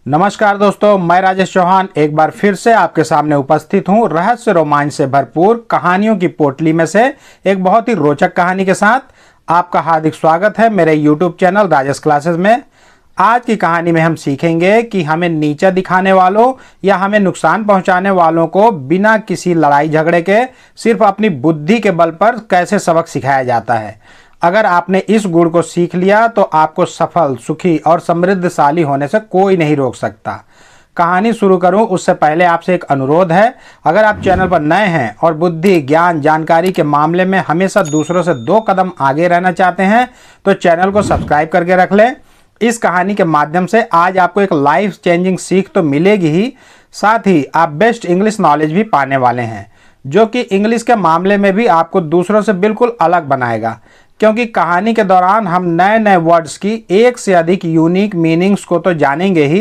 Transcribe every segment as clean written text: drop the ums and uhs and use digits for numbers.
नमस्कार दोस्तों, मैं राजेश चौहान एक बार फिर से आपके सामने उपस्थित हूं रहस्य रोमांच से भरपूर कहानियों की पोटली में से एक बहुत ही रोचक कहानी के साथ। आपका हार्दिक स्वागत है मेरे YouTube चैनल राजेश क्लासेस में। आज की कहानी में हम सीखेंगे कि हमें नीचा दिखाने वालों या हमें नुकसान पहुंचाने वालों को बिना किसी लड़ाई झगड़े के सिर्फ अपनी बुद्धि के बल पर कैसे सबक सिखाया जाता है। अगर आपने इस गुण को सीख लिया तो आपको सफल, सुखी और समृद्धशाली होने से कोई नहीं रोक सकता। कहानी शुरू करूं उससे पहले आपसे एक अनुरोध है। अगर आप चैनल पर नए हैं और बुद्धि, ज्ञान, जानकारी के मामले में हमेशा दूसरों से 2 कदम आगे रहना चाहते हैं तो चैनल को सब्सक्राइब करके रख लें। इस कहानी के माध्यम से आज आपको एक लाइफ चेंजिंग सीख तो मिलेगी ही, साथ ही आप बेस्ट इंग्लिश नॉलेज भी पाने वाले हैं, जो कि इंग्लिश के मामले में भी आपको दूसरों से बिल्कुल अलग बनाएगा। क्योंकि कहानी के दौरान हम नए नए वर्ड्स की एक से अधिक यूनिक मीनिंग्स को तो जानेंगे ही,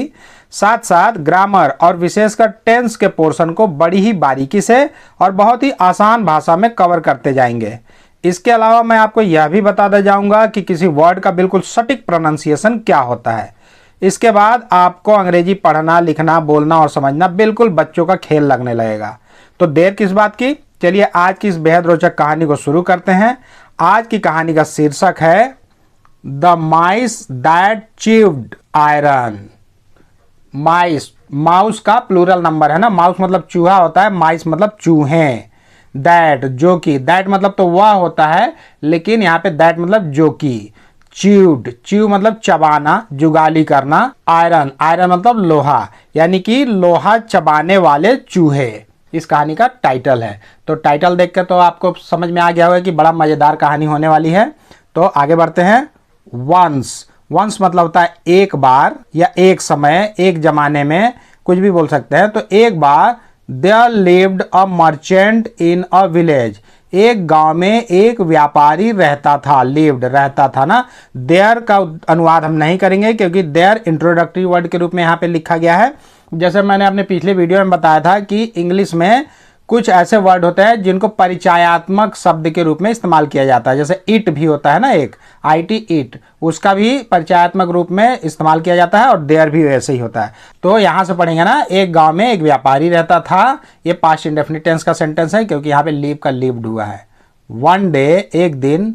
साथ साथ ग्रामर और विशेषकर टेंस के पोर्शन को बड़ी ही बारीकी से और बहुत ही आसान भाषा में कवर करते जाएंगे। इसके अलावा मैं आपको यह भी बताता जाऊंगा कि किसी वर्ड का बिल्कुल सटीक प्रोनाउंसिएशन क्या होता है। इसके बाद आपको अंग्रेजी पढ़ना, लिखना, बोलना और समझना बिल्कुल बच्चों का खेल लगने लगेगा। तो देर किस बात की, चलिए आज की इस बेहद रोचक कहानी को शुरू करते हैं। आज की कहानी का शीर्षक है the mice that chewed iron. Mice, mouse का प्लूरल नंबर है ना। माउस मतलब चूहा होता है, माइस मतलब चूहे। दैट, जो कि, दैट मतलब तो वह होता है, लेकिन यहाँ पे दैट मतलब जो कि। च्यूड, च्यू मतलब चबाना, जुगाली करना। आयरन, आयरन मतलब लोहा, यानी कि लोहा चबाने वाले चूहे इस कहानी का टाइटल है। तो टाइटल देख के तो आपको समझ में आ गया होगा कि बड़ा मज़ेदार कहानी होने वाली है। तो आगे बढ़ते हैं। वंस, वंस मतलब होता है एक बार या एक समय, एक जमाने में, कुछ भी बोल सकते हैं। तो एक बार there lived a merchant in a village. एक गांव में एक व्यापारी रहता था। लिव्ड रहता था ना। देयर का अनुवाद हम नहीं करेंगे क्योंकि देयर इंट्रोडक्टरी वर्ड के रूप में यहाँ पे लिखा गया है। जैसे मैंने अपने पिछले वीडियो में बताया था कि इंग्लिश में कुछ ऐसे वर्ड होते हैं जिनको परिचयात्मक शब्द के रूप में इस्तेमाल किया जाता है। जैसे इट भी होता है ना, एक IT इट, उसका भी परिचयात्मक रूप में इस्तेमाल किया जाता है और देयर भी वैसे ही होता है। तो यहाँ से पढ़ेंगे ना, एक गांव में एक व्यापारी रहता था। ये पास्ट इंडेफिनिट टेंस का सेंटेंस है क्योंकि यहाँ पे लीव का लिव्ड हुआ है। वन डे, एक दिन,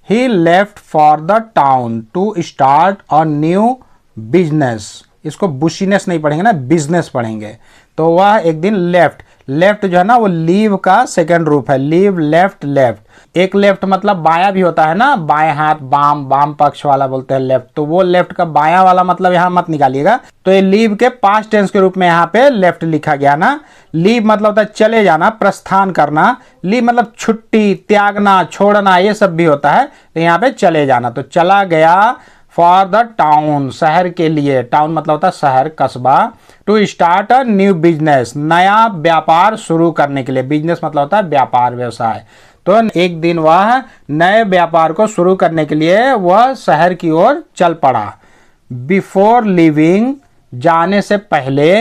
he left for the town to start a new business. इसको बुशीनेस नहीं पढ़ेंगे ना, बिजनेस पढ़ेंगे। तो वह एक दिन लेफ्ट, लेफ्ट जो है ना वो लीव का सेकंड रूप है। Leave, left, left. एक लेफ्ट मतलब बायां भी होता है ना, बाएं हाथ, बाम, बाम पक्ष वाला बोलते हैं लेफ्ट। तो वो लेफ्ट का बायां वाला मतलब यहाँ मत निकालिएगा। तो ये लीव के पास्ट टेंस के रूप में यहाँ पे लेफ्ट लिखा गया ना। लीव मतलब होता है चले जाना, प्रस्थान करना। लीव मतलब छुट्टी, त्यागना, छोड़ना, ये सब भी होता है। तो यहाँ पे चले जाना, तो चला गया फॉर द टाउन, शहर के लिए। टाउन मतलब होता है शहर, कस्बा। To start a new business, नया व्यापार शुरू करने के लिए। बिजनेस मतलब होता है व्यापार, व्यवसाय। तो एक दिन वह नए व्यापार को शुरू करने के लिए वह शहर की ओर चल पड़ा। बिफोर लिविंग, जाने से पहले,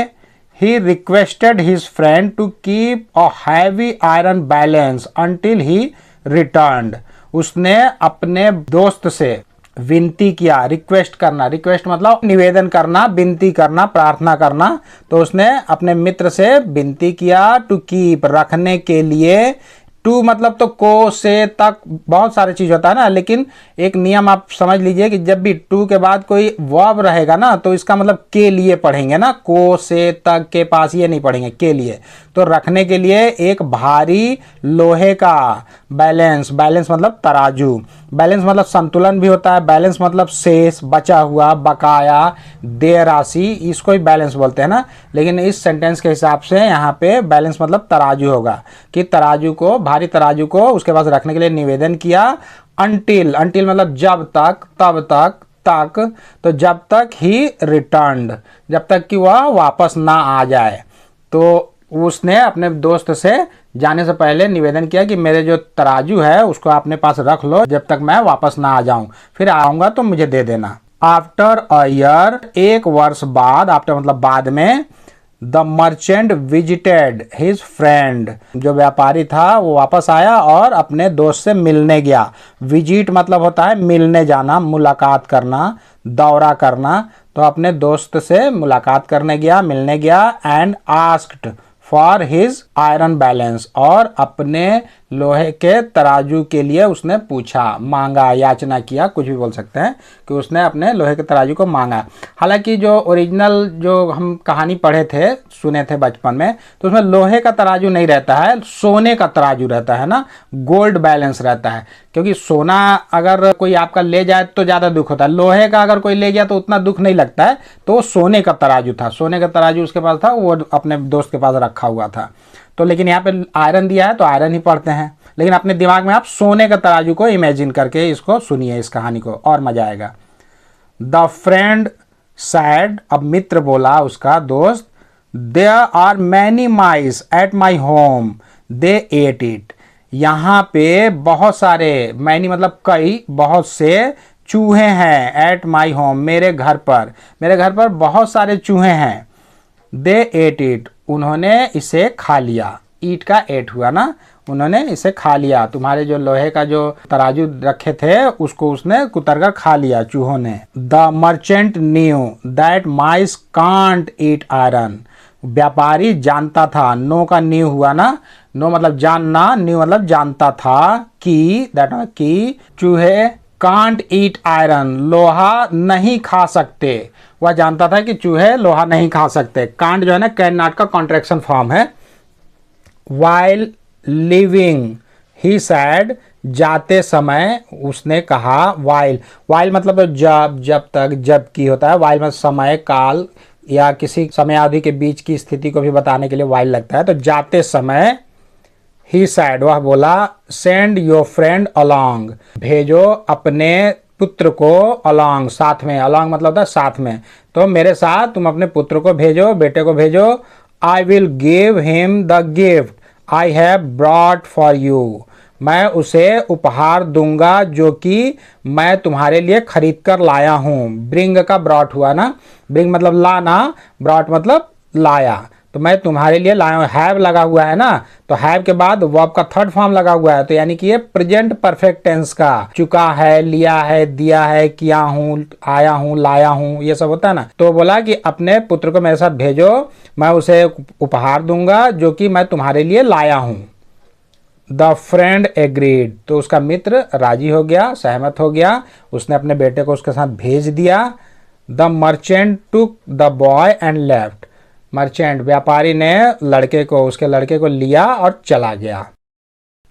he requested his friend to keep a heavy iron balance until he returned. उसने अपने दोस्त से विनती किया। रिक्वेस्ट करना, रिक्वेस्ट मतलब निवेदन करना, विनती करना, प्रार्थना करना। तो उसने अपने मित्र से विनती किया, टू कीप, रखने के लिए। टू मतलब तो को, से, तक, बहुत सारे चीज होता है ना, लेकिन एक नियम आप समझ लीजिए कि जब भी टू के बाद कोई वर्ब रहेगा ना तो इसका मतलब के लिए पढ़ेंगे ना। को, से, तक, के पास, ये नहीं पढ़ेंगे, के लिए। तो रखने के लिए एक भारी लोहे का बैलेंस, बैलेंस मतलब तराजू। बैलेंस मतलब संतुलन भी होता है। बैलेंस मतलब शेष, बचा हुआ, बकाया, देय राशि, इसको ही बैलेंस बोलते हैं ना। लेकिन इस सेंटेंस के हिसाब से यहाँ पे बैलेंस मतलब तराजू होगा, कि तराजू को, भारी तराजू को उसके पास रखने के लिए निवेदन किया। अंटिल, अंटिल मतलब जब तक, तब तक, तक। तो जब तक ही रिटर्न्ड, जब तक कि वह वापस ना आ जाए। तो उसने अपने दोस्त से जाने से पहले निवेदन किया कि मेरे जो तराजू है उसको अपने पास रख लो जब तक मैं वापस ना आ जाऊं, फिर आऊंगा तो मुझे दे देना। आफ्टर अ ईयर, एक वर्ष बाद, आफ्टर मतलब बाद में, the merchant visited his friend, जो व्यापारी था वो वापस आया और अपने दोस्त से मिलने गया। विजिट मतलब होता है मिलने जाना, मुलाकात करना, दौरा करना। तो अपने दोस्त से मुलाकात करने गया, मिलने गया। And asked for his iron balance, और अपने लोहे के तराजू के लिए उसने पूछा, मांगा, याचना किया, कुछ भी बोल सकते हैं कि उसने अपने लोहे के तराजू को मांगा। हालांकि जो ओरिजिनल जो हम कहानी पढ़े थे, सुने थे बचपन में, तो उसमें लोहे का तराजू नहीं रहता है, सोने का तराजू रहता है ना, गोल्ड बैलेंस रहता है। क्योंकि सोना अगर कोई आपका ले जाए तो ज़्यादा दुख होता है, लोहे का अगर कोई ले गया तो उतना दुख नहीं लगता है। तो वो सोने का तराजू था, सोने का तराजू उसके पास था, वो अपने दोस्त के पास रखा हुआ था। तो लेकिन यहाँ पे आयरन दिया है तो आयरन ही पढ़ते हैं, लेकिन अपने दिमाग में आप सोने का तराजू को इमेजिन करके इसको सुनिए, इस कहानी को, और मजा आएगा। द फ्रेंड सैड, अब मित्र बोला, उसका दोस्त, there are many mice at my home, they ate it. यहाँ पे बहुत सारे, मैनी मतलब कई, बहुत से चूहे हैं, एट माई होम, मेरे घर पर बहुत सारे चूहे हैं। दे एट इट, उन्होंने इसे खा लिया, ईट का एट हुआ ना, उन्होंने इसे खा लिया। तुम्हारे जो लोहे का जो तराजू रखे थे उसको उसने कुतर कर खा लिया चूहों ने। The merchant knew that mice can't eat iron, व्यापारी जानता था, नो का न्यू हुआ ना, नो मतलब जानना, न्यू मतलब जानता था कि, दैट कि चूहे कांट ईट आयरन, लोहा नहीं खा सकते। वह जानता था कि चूहे लोहा नहीं खा सकते। कांट जो है ना, कैन नॉट का कॉन्ट्रैक्शन फॉर्म है। वाइल लिविंग ही सैड, जाते समय उसने कहा, वाइल, वाइल मतलब जब तक, जब की होता है, वाइल मतलब समय, काल या किसी समय अवधि के बीच की स्थिति को भी बताने के लिए वाइल लगता है। तो जाते समय ही सैड, वह बोला, सेंड योर फ्रेंड अलॉन्ग, भेजो अपने पुत्र को, अलॉन्ग साथ में, अलॉन्ग मतलब होता है साथ में, तो मेरे साथ तुम अपने पुत्र को भेजो, बेटे को भेजो। I will give him the gift I have brought for you, मैं उसे उपहार दूंगा जो कि मैं तुम्हारे लिए खरीद कर लाया हूँ। ब्रिंग का ब्रॉट हुआ ना, ब्रिंग मतलब लाना, ब्रॉट मतलब लाया, तो मैं तुम्हारे लिए लाया हूँ। हैव लगा हुआ है ना, तो हैव के बाद वर्ब का थर्ड फॉर्म लगा हुआ है, तो यानी कि ये प्रेजेंट परफेक्ट टेंस का, चुका है, लिया है, दिया है, किया हूँ, आया हूँ, लाया हूँ, ये सब होता है ना। तो बोला कि अपने पुत्र को मेरे साथ भेजो, मैं उसे उपहार दूंगा जो कि मैं तुम्हारे लिए लाया हूँ। द फ्रेंड एग्रीड, तो उसका मित्र राजी हो गया, सहमत हो गया, उसने अपने बेटे को उसके साथ भेज दिया। The merchant took the boy and left, merchant व्यापारी ने लड़के को, उसके लड़के को लिया और चला गया।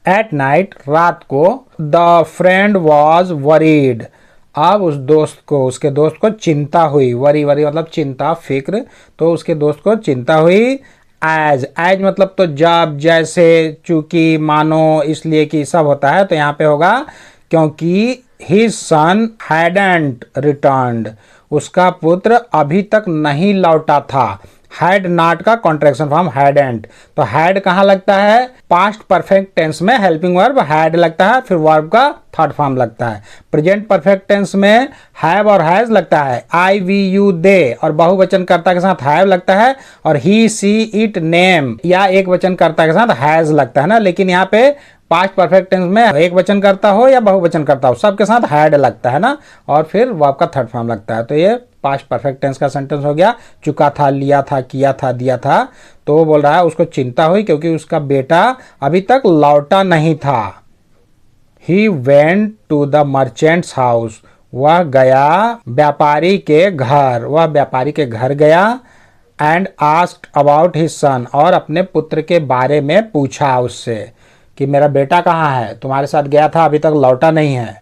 एट नाइट, रात को, द फ्रेंड वॉज वरीड, अब उस दोस्त को, उसके दोस्त को चिंता हुई, वरी मतलब चिंता, फिक्र, तो उसके दोस्त को चिंता हुई। एज मतलब तो जब, जैसे, चूंकि, मानो, इसलिए कि, सब होता है, तो यहाँ पे होगा क्योंकि हिज सन हैडंट रिटर्न्ड, उसका पुत्र अभी तक नहीं लौटा था। हैड नॉट का कॉन्ट्रैक्शन फॉर्म हैडेंट, तो हैड कहाँ लगता है, पास्ट परफेक्ट टेंस में हेल्पिंग वर्ब हैड लगता है, फिर वर्ब का थर्ड फॉर्म लगता है। प्रेजेंट परफेक्ट टेंस में हैव और हैज लगता है, आई वी यू दे, और बहुवचन कर्ता के साथ हैव लगता है, और ही सी इट नेम या एक वचन कर्ता के साथ हैज लगता है ना। लेकिन यहाँ पे पास्ट परफेक्ट टेंस में एक वचन करता हो या बहुवचन करता हो, सबके साथ हैड लगता है ना, और फिर वर्ब का थर्ड फॉर्म लगता है। तो ये पास्ट परफेक्ट टेंस का सेंटेंस हो गया, चुका था, लिया था, किया था, दिया था। तो वो बोल रहा है उसको चिंता हुई क्योंकि उसका बेटा अभी तक लौटा नहीं था। He went to the merchant's house, वह गया व्यापारी के घर, वह व्यापारी के घर गया। And asked about his son, और अपने पुत्र के बारे में पूछा उससे कि मेरा बेटा कहाँ है, तुम्हारे साथ गया था, अभी तक लौटा नहीं है।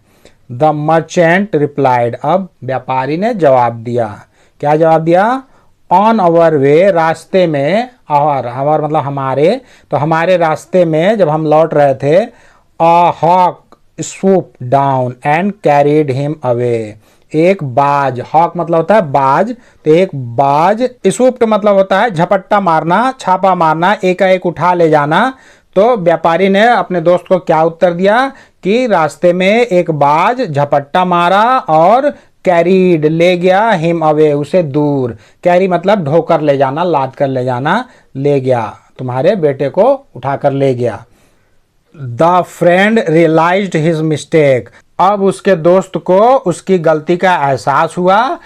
द मर्चेंट रिप्लाइड, अब व्यापारी ने जवाब दिया, क्या जवाब दिया, ऑन आवर वे, रास्ते में, आवर मतलब हमारे, तो हमारे रास्ते में जब हम लौट रहे थे, a hawk swooped down and carried him away, एक बाज, हॉक मतलब होता है बाज, तो एक बाज, swooped मतलब होता है झपट्टा मारना, छापा मारना, एकाएक उठा ले जाना। तो व्यापारी ने अपने दोस्त को क्या उत्तर दिया कि रास्ते में एक बाज झपट्टा मारा और कैरीड ले गया, हिम अवे उसे दूर, कैरी मतलब ढोकर ले जाना, लाद कर ले जाना, ले गया, तुम्हारे बेटे को उठाकर ले गया। The friend realised his mistake, अब उसके दोस्त को उसकी गलती का एहसास हुआ।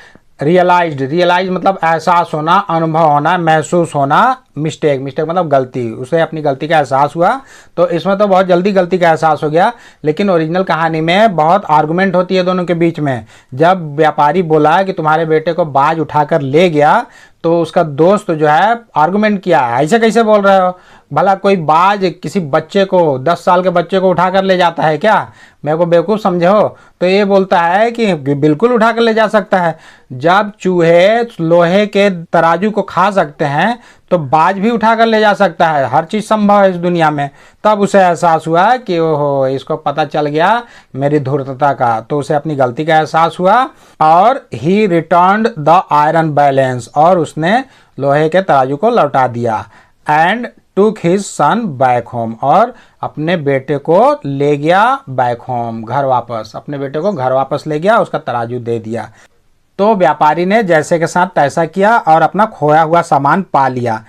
रियलाइज मतलब एहसास होना, अनुभव होना, महसूस होना। मिस्टेक मतलब गलती, उसे अपनी गलती का एहसास हुआ। तो इसमें तो बहुत जल्दी गलती का एहसास हो गया, लेकिन ओरिजिनल कहानी में बहुत आर्गुमेंट होती है दोनों के बीच में। जब व्यापारी बोला कि तुम्हारे बेटे को बाज उठाकर ले गया, तो उसका दोस्त जो है आर्गुमेंट किया, ऐसे कैसे बोल रहे हो, भला कोई बाज किसी बच्चे को, 10 साल के बच्चे को उठाकर ले जाता है क्या, मेरे को बेवकूफ़ समझे हो। तो ये बोलता है कि बिल्कुल उठाकर ले जा सकता है। जब चूहे लोहे के तराजू को खा सकते हैं, तो बाज भी उठाकर ले जा सकता है। हर चीज़ संभव है इस दुनिया में। तब उसे एहसास हुआ कि ओहो, इसको पता चल गया मेरी धूर्तता का। तो उसे अपनी गलती का एहसास हुआ और ही रिटर्न्ड द आयरन बैलेंस, और उसने लोहे के तराजू को लौटा दिया। एंड टूक हिज सन बैक होम, और अपने बेटे को ले गया बैक होम, घर वापस। अपने बेटे को घर वापस ले गया, उसका तराजू दे दिया। तो व्यापारी ने जैसे के साथ तैसा किया और अपना खोया हुआ सामान पा लिया।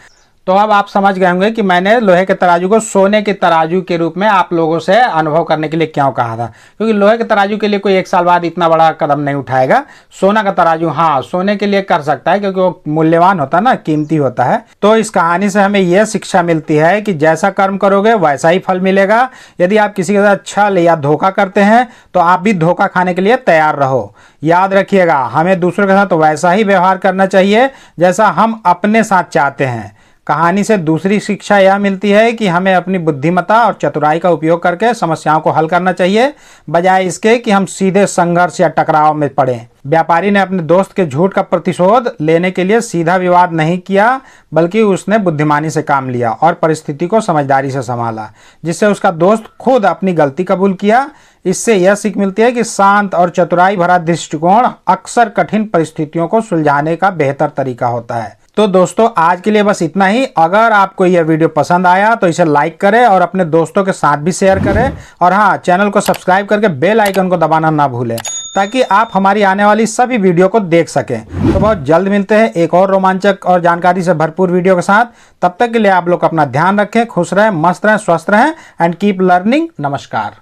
तो अब आप समझ गए होंगे कि मैंने लोहे के तराजू को सोने के तराजू के रूप में आप लोगों से अनुभव करने के लिए क्यों कहा था। क्योंकि लोहे के तराजू के लिए कोई 1 साल बाद इतना बड़ा कदम नहीं उठाएगा। सोना का तराजू हाँ, सोने के लिए कर सकता है, क्योंकि वो मूल्यवान होता है ना, कीमती होता है। तो इस कहानी से हमें यह शिक्षा मिलती है कि जैसा कर्म करोगे वैसा ही फल मिलेगा। यदि आप किसी के साथ छल या धोखा करते हैं, तो आप भी धोखा खाने के लिए तैयार रहो। याद रखिएगा, हमें दूसरों के साथ वैसा ही व्यवहार करना चाहिए जैसा हम अपने साथ चाहते हैं। कहानी से दूसरी शिक्षा यह मिलती है कि हमें अपनी बुद्धिमत्ता और चतुराई का उपयोग करके समस्याओं को हल करना चाहिए, बजाय इसके कि हम सीधे संघर्ष या टकराव में पड़ें। व्यापारी ने अपने दोस्त के झूठ का प्रतिशोध लेने के लिए सीधा विवाद नहीं किया, बल्कि उसने बुद्धिमानी से काम लिया और परिस्थिति को समझदारी से संभाला, जिससे उसका दोस्त खुद अपनी गलती कबूल किया। इससे यह सीख मिलती है कि शांत और चतुराई भरा दृष्टिकोण अक्सर कठिन परिस्थितियों को सुलझाने का बेहतर तरीका होता है। तो दोस्तों, आज के लिए बस इतना ही। अगर आपको यह वीडियो पसंद आया तो इसे लाइक करें और अपने दोस्तों के साथ भी शेयर करें। और हाँ, चैनल को सब्सक्राइब करके बेल आइकन को दबाना ना भूलें, ताकि आप हमारी आने वाली सभी वीडियो को देख सकें। तो बहुत जल्द मिलते हैं एक और रोमांचक और जानकारी से भरपूर वीडियो के साथ। तब तक के लिए आप लोग अपना ध्यान रखें, खुश रहें, मस्त रहें, स्वस्थ रहें एंड कीप लर्निंग। नमस्कार।